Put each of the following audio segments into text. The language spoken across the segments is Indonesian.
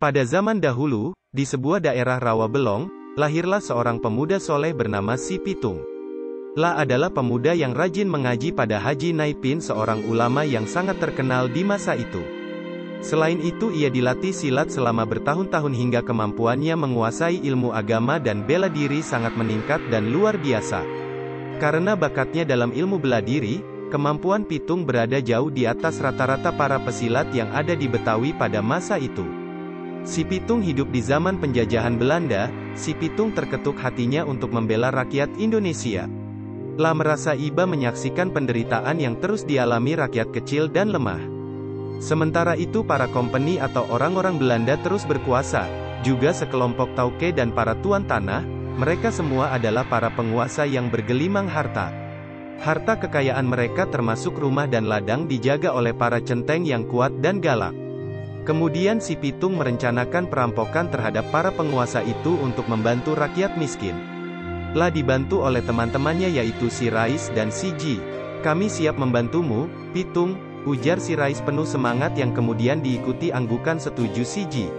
Pada zaman dahulu, di sebuah daerah rawa Belong, lahirlah seorang pemuda soleh bernama Si Pitung. La adalah pemuda yang rajin mengaji pada Haji Naipin, seorang ulama yang sangat terkenal di masa itu. Selain itu ia dilatih silat selama bertahun-tahun hingga kemampuannya menguasai ilmu agama dan bela diri sangat meningkat dan luar biasa. Karena bakatnya dalam ilmu bela diri, kemampuan Pitung berada jauh di atas rata-rata para pesilat yang ada di Betawi pada masa itu. Si Pitung hidup di zaman penjajahan Belanda. Si Pitung terketuk hatinya untuk membela rakyat Indonesia. La merasa iba menyaksikan penderitaan yang terus dialami rakyat kecil dan lemah. Sementara itu para kompeni atau orang-orang Belanda terus berkuasa, juga sekelompok tauke dan para tuan tanah, mereka semua adalah para penguasa yang bergelimang harta. Harta kekayaan mereka termasuk rumah dan ladang dijaga oleh para centeng yang kuat dan galak. Kemudian Si Pitung merencanakan perampokan terhadap para penguasa itu untuk membantu rakyat miskin. La dibantu oleh teman-temannya yaitu Si Rais dan Si Ji. "Kami siap membantumu, Pitung," ujar Si Rais penuh semangat yang kemudian diikuti anggukan setuju Si Ji.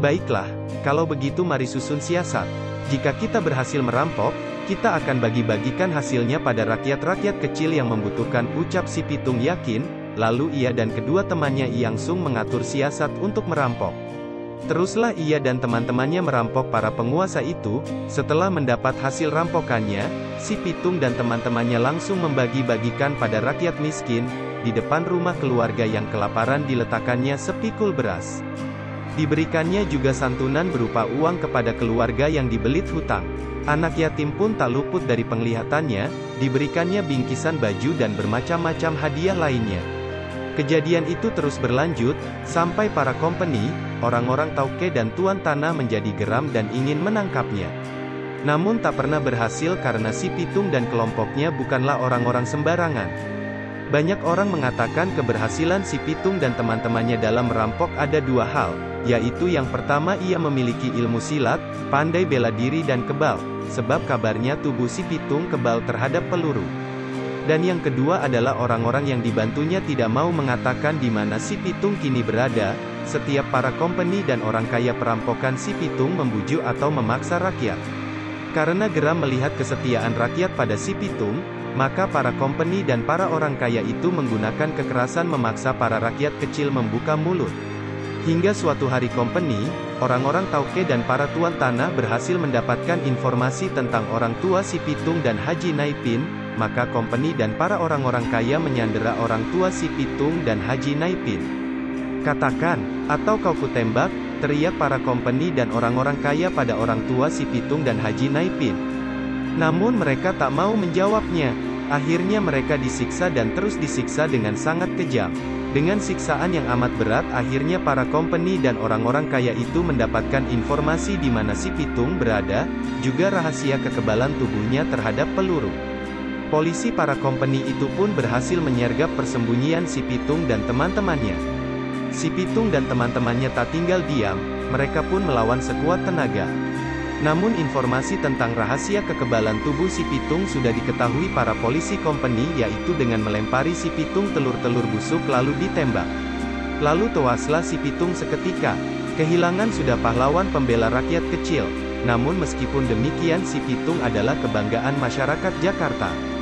"Baiklah, kalau begitu mari susun siasat. Jika kita berhasil merampok, kita akan bagi-bagikan hasilnya pada rakyat-rakyat kecil yang membutuhkan," ucap Si Pitung yakin. Lalu ia dan kedua temannya langsung mengatur siasat untuk merampok. Teruslah ia dan teman-temannya merampok para penguasa itu. Setelah mendapat hasil rampokannya, Si Pitung dan teman-temannya langsung membagi-bagikan pada rakyat miskin. Di depan rumah keluarga yang kelaparan diletakkannya sepikul beras. Diberikannya juga santunan berupa uang kepada keluarga yang dibelit hutang. Anak yatim pun tak luput dari penglihatannya, diberikannya bingkisan baju dan bermacam-macam hadiah lainnya. Kejadian itu terus berlanjut, sampai para kompeni, orang-orang tauke dan tuan tanah menjadi geram dan ingin menangkapnya. Namun tak pernah berhasil karena Si Pitung dan kelompoknya bukanlah orang-orang sembarangan. Banyak orang mengatakan keberhasilan Si Pitung dan teman-temannya dalam merampok ada dua hal, yaitu yang pertama ia memiliki ilmu silat, pandai bela diri dan kebal, sebab kabarnya tubuh Si Pitung kebal terhadap peluru. Dan yang kedua adalah orang-orang yang dibantunya tidak mau mengatakan di mana Si Pitung kini berada. Setiap para kompeni dan orang kaya perampokan Si Pitung membujuk atau memaksa rakyat. Karena geram melihat kesetiaan rakyat pada Si Pitung, maka para kompeni dan para orang kaya itu menggunakan kekerasan memaksa para rakyat kecil membuka mulut. Hingga suatu hari kompeni, orang-orang tauke dan para tuan tanah berhasil mendapatkan informasi tentang orang tua Si Pitung dan Haji Naipin. Maka kompeni dan para orang-orang kaya menyandera orang tua Si Pitung dan Haji Naipin. "Katakan, atau kau kutembak," teriak para kompeni dan orang-orang kaya pada orang tua Si Pitung dan Haji Naipin. Namun mereka tak mau menjawabnya. Akhirnya mereka disiksa dan terus disiksa dengan sangat kejam. Dengan siksaan yang amat berat akhirnya para kompeni dan orang-orang kaya itu mendapatkan informasi di mana Si Pitung berada, juga rahasia kekebalan tubuhnya terhadap peluru. Polisi para kompeni itu pun berhasil menyergap persembunyian Si Pitung dan teman-temannya. Si Pitung dan teman-temannya tak tinggal diam, mereka pun melawan sekuat tenaga. Namun informasi tentang rahasia kekebalan tubuh Si Pitung sudah diketahui para polisi kompeni, yaitu dengan melempari Si Pitung telur-telur busuk lalu ditembak. Lalu tewaslah Si Pitung seketika. Kehilangan sudah pahlawan pembela rakyat kecil. Namun meskipun demikian Si Pitung adalah kebanggaan masyarakat Jakarta.